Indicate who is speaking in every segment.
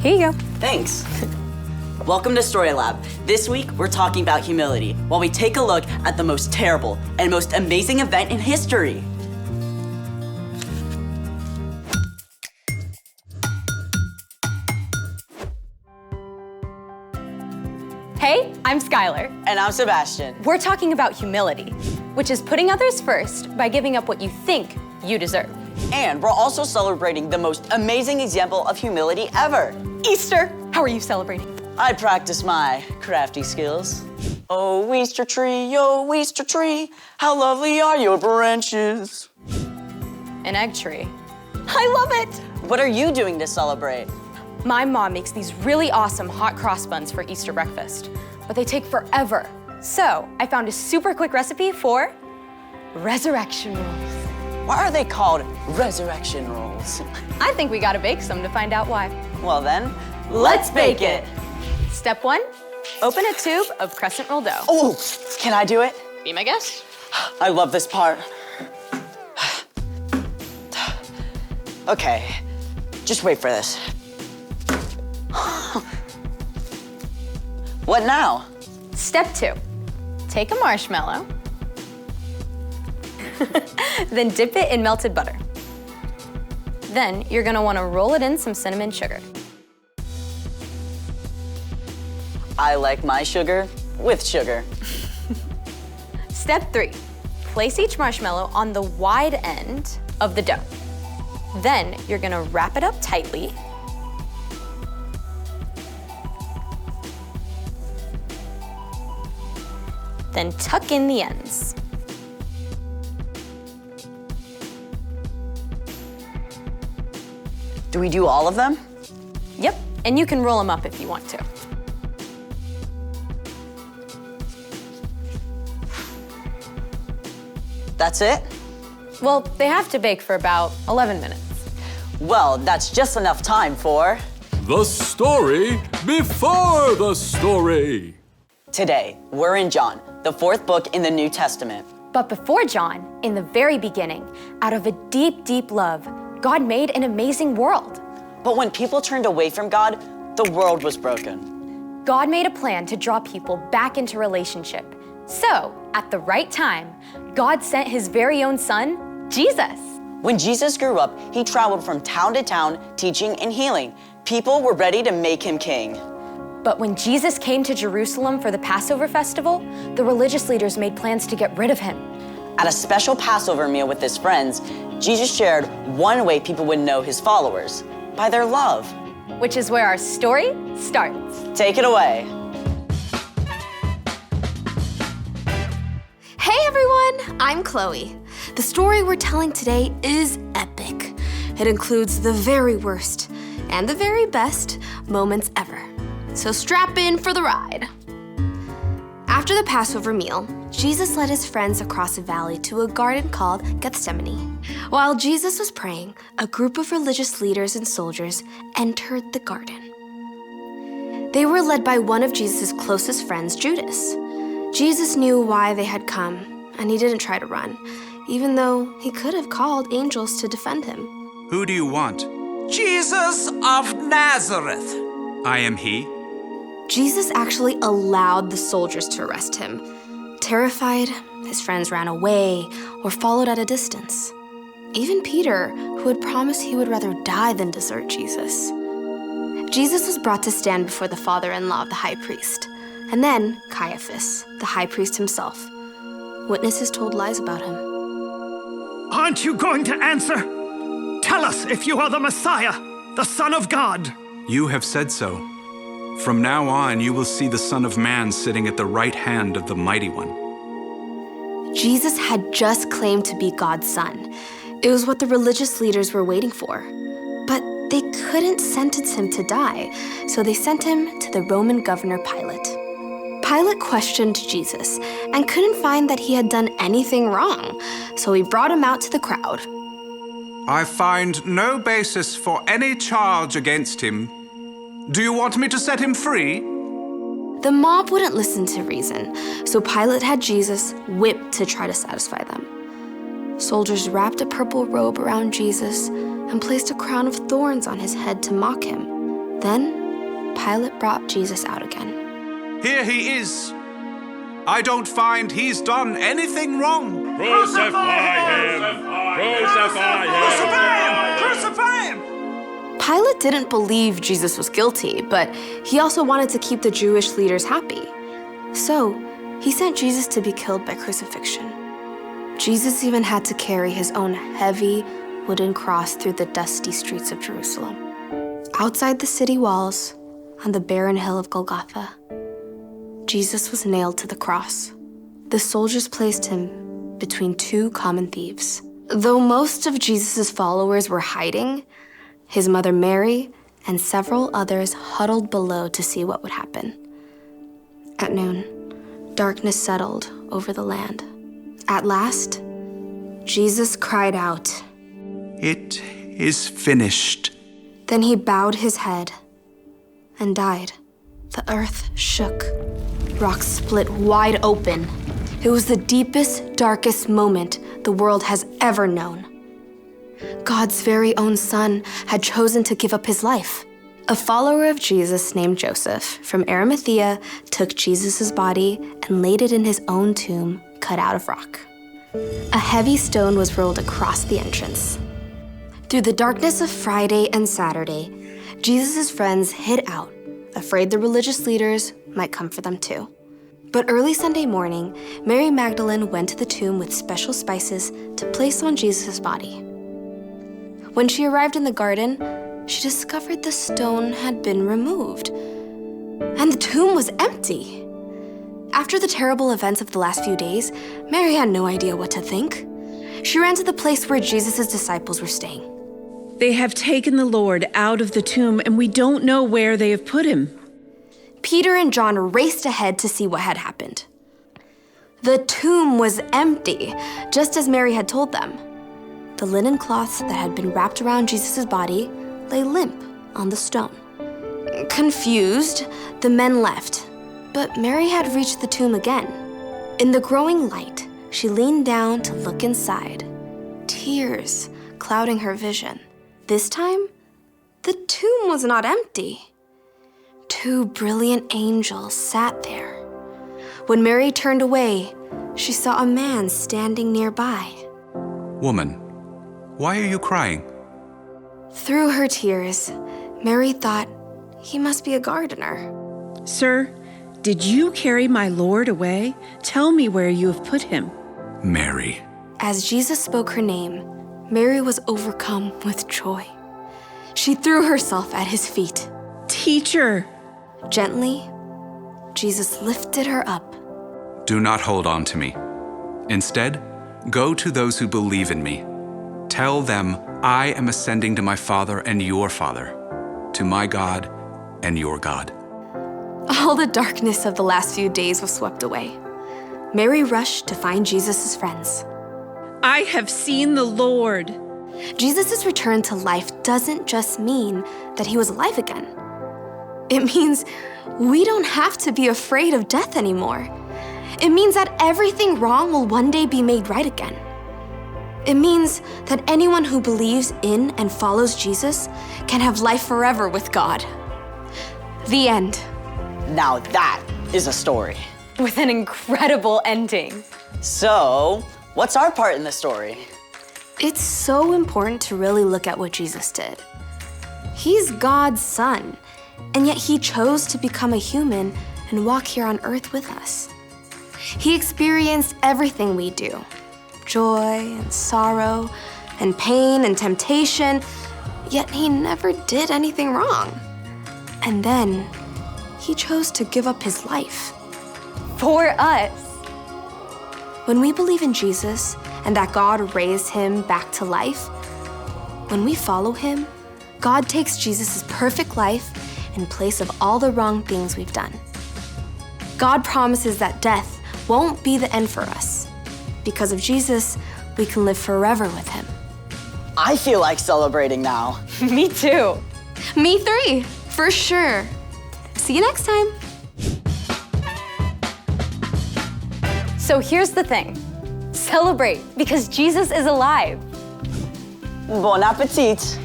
Speaker 1: Here you go.
Speaker 2: Thanks. Welcome to Story Lab. This week, we're talking about humility, while we take a look at the most terrible and most amazing event in history.
Speaker 1: Hey, I'm Skylar.
Speaker 2: And I'm Sebastian.
Speaker 1: We're talking about humility, which is putting others first by giving up what you think you deserve.
Speaker 2: And we're also celebrating the most amazing example of humility ever.
Speaker 1: Easter! How are you celebrating?
Speaker 2: I practice my crafty skills. Oh, Easter tree, how lovely are your branches.
Speaker 1: An egg tree. I love it!
Speaker 2: What are you doing to celebrate?
Speaker 1: My mom makes these really awesome hot cross buns for Easter breakfast, but they take forever. So I found a super quick recipe for resurrection rolls.
Speaker 2: Why are they called resurrection rolls?
Speaker 1: I think we gotta bake some to find out why.
Speaker 2: Well then, let's bake it.
Speaker 1: Step 1, open a tube of crescent roll dough.
Speaker 2: Oh, can I do it?
Speaker 1: Be my guest.
Speaker 2: I love this part. Okay, just wait for this. What now?
Speaker 1: Step 2, take a marshmallow, then dip it in melted butter. Then you're gonna wanna roll it in some cinnamon sugar.
Speaker 2: I like my sugar with sugar.
Speaker 1: Step 3, place each marshmallow on the wide end of the dough. Then you're gonna wrap it up tightly. Then tuck in the ends.
Speaker 2: Do we do all of them?
Speaker 1: Yep, and you can roll them up if you want to.
Speaker 2: That's it?
Speaker 1: Well, they have to bake for about 11 minutes.
Speaker 2: Well, that's just enough time for...
Speaker 3: The story before the story.
Speaker 2: Today, we're in John, the 4th book in the New Testament.
Speaker 1: But before John, in the very beginning, out of a deep, deep love, God made an amazing world.
Speaker 2: But when people turned away from God, the world was broken.
Speaker 1: God made a plan to draw people back into relationship. So, at the right time, God sent his very own son, Jesus.
Speaker 2: When Jesus grew up, he traveled from town to town, teaching and healing. People were ready to make him king.
Speaker 1: But when Jesus came to Jerusalem for the Passover festival, the religious leaders made plans to get rid of him.
Speaker 2: At a special Passover meal with his friends, Jesus shared one way people would know his followers, by their love.
Speaker 1: Which is where our story starts.
Speaker 2: Take it away.
Speaker 4: Hey everyone, I'm Chloe. The story we're telling today is epic. It includes the very worst and the very best moments ever. So strap in for the ride. After the Passover meal, Jesus led his friends across a valley to a garden called Gethsemane. While Jesus was praying, a group of religious leaders and soldiers entered the garden. They were led by one of Jesus' closest friends, Judas. Jesus knew why they had come, and he didn't try to run, even though he could have called angels to defend him.
Speaker 5: Who do you want?
Speaker 6: Jesus of Nazareth.
Speaker 5: I am he.
Speaker 4: Jesus actually allowed the soldiers to arrest him. Terrified, his friends ran away or followed at a distance. Even Peter, who had promised he would rather die than desert Jesus. Jesus was brought to stand before the father-in-law of the high priest, and then Caiaphas, the high priest himself. Witnesses told lies about him.
Speaker 6: Aren't you going to answer? Tell us if you are the Messiah, the Son of God.
Speaker 5: You have said so. From now on, you will see the Son of Man sitting at the right hand of the Mighty One.
Speaker 4: Jesus had just claimed to be God's son. It was what the religious leaders were waiting for. But they couldn't sentence him to die, so they sent him to the Roman governor Pilate. Pilate questioned Jesus and couldn't find that he had done anything wrong, so he brought him out to the crowd.
Speaker 5: I find no basis for any charge against him. Do you want me to set him free?
Speaker 4: The mob wouldn't listen to reason, so Pilate had Jesus whipped to try to satisfy them. Soldiers wrapped a purple robe around Jesus and placed a crown of thorns on his head to mock him. Then Pilate brought Jesus out again.
Speaker 5: Here he is. I don't find he's done anything wrong.
Speaker 3: Crucify him! Crucify him!
Speaker 6: Crucify him!
Speaker 4: Pilate didn't believe Jesus was guilty, but he also wanted to keep the Jewish leaders happy. So he sent Jesus to be killed by crucifixion. Jesus even had to carry his own heavy wooden cross through the dusty streets of Jerusalem. Outside the city walls, on the barren hill of Golgotha, Jesus was nailed to the cross. The soldiers placed him between two common thieves. Though most of Jesus' followers were hiding, his mother Mary and several others huddled below to see what would happen. At noon, darkness settled over the land. At last, Jesus cried out.
Speaker 5: It is finished.
Speaker 4: Then he bowed his head and died. The earth shook. Rocks split wide open. It was the deepest, darkest moment the world has ever known. God's very own son had chosen to give up his life. A follower of Jesus named Joseph from Arimathea took Jesus' body and laid it in his own tomb cut out of rock. A heavy stone was rolled across the entrance. Through the darkness of Friday and Saturday, Jesus' friends hid out, afraid the religious leaders might come for them too. But early Sunday morning, Mary Magdalene went to the tomb with special spices to place on Jesus' body. When she arrived in the garden, she discovered the stone had been removed, and the tomb was empty. After the terrible events of the last few days, Mary had no idea what to think. She ran to the place where Jesus' disciples were staying.
Speaker 7: They have taken the Lord out of the tomb, and we don't know where they have put him.
Speaker 4: Peter and John raced ahead to see what had happened. The tomb was empty, just as Mary had told them. The linen cloths that had been wrapped around Jesus' body lay limp on the stone. Confused, the men left, but Mary had reached the tomb again. In the growing light, she leaned down to look inside, tears clouding her vision. This time, the tomb was not empty. Two brilliant angels sat there. When Mary turned away, she saw a man standing nearby.
Speaker 5: Woman, why are you crying?
Speaker 4: Through her tears, Mary thought he must be a gardener.
Speaker 7: Sir, did you carry my Lord away? Tell me where you have put him.
Speaker 5: Mary.
Speaker 4: As Jesus spoke her name, Mary was overcome with joy. She threw herself at his feet.
Speaker 7: Teacher!
Speaker 4: Gently, Jesus lifted her up.
Speaker 5: Do not hold on to me. Instead, go to those who believe in me. Tell them I am ascending to my Father and your Father, to my God and your God.
Speaker 4: All the darkness of the last few days was swept away. Mary rushed to find Jesus' friends.
Speaker 7: I have seen the Lord.
Speaker 4: Jesus' return to life doesn't just mean that he was alive again. It means we don't have to be afraid of death anymore. It means that everything wrong will one day be made right again. It means that anyone who believes in and follows Jesus can have life forever with God. The end.
Speaker 2: Now that is a story.
Speaker 1: With an incredible ending.
Speaker 2: So, what's our part in the story?
Speaker 4: It's so important to really look at what Jesus did. He's God's son, and yet he chose to become a human and walk here on earth with us. He experienced everything we do, joy and sorrow and pain and temptation, yet he never did anything wrong. And then he chose to give up his life.
Speaker 1: For us.
Speaker 4: When we believe in Jesus and that God raised him back to life, when we follow him, God takes Jesus' perfect life in place of all the wrong things we've done. God promises that death won't be the end for us. Because of Jesus, we can live forever with him.
Speaker 2: I feel like celebrating now.
Speaker 1: Me too.
Speaker 4: Me three, for sure. See you next time.
Speaker 1: So here's the thing. Celebrate because Jesus is alive.
Speaker 2: Bon appetit.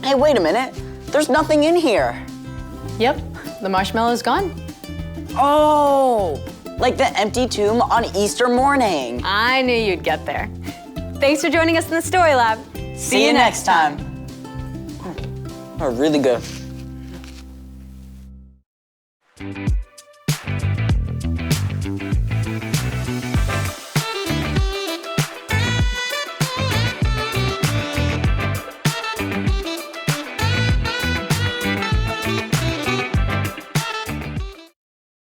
Speaker 2: Hey, wait a minute. There's nothing in here.
Speaker 1: Yep, the marshmallow's gone.
Speaker 2: Oh, like the empty tomb on Easter morning.
Speaker 1: I knew you'd get there. Thanks for joining us in the Story Lab.
Speaker 2: See you next time. Oh, really good.